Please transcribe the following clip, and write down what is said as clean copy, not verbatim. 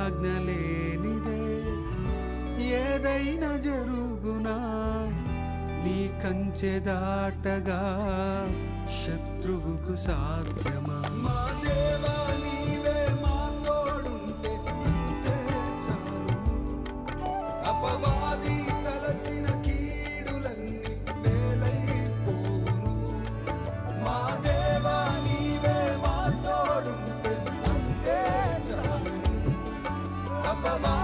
ఆజ్ఞ లేనిదే ఏదైనా జరుగునా, నీ కంచె దాటగా శత్రువుకు సాధ్యమా? మా దేవా నీవే మా తోడుంటే అంతే చాలును. అపవాది తలచిన కీడులన్నీ వేలైపోవును. మా దేవా నీవే మా తోడుంటే అంతే చాలును. అపవాది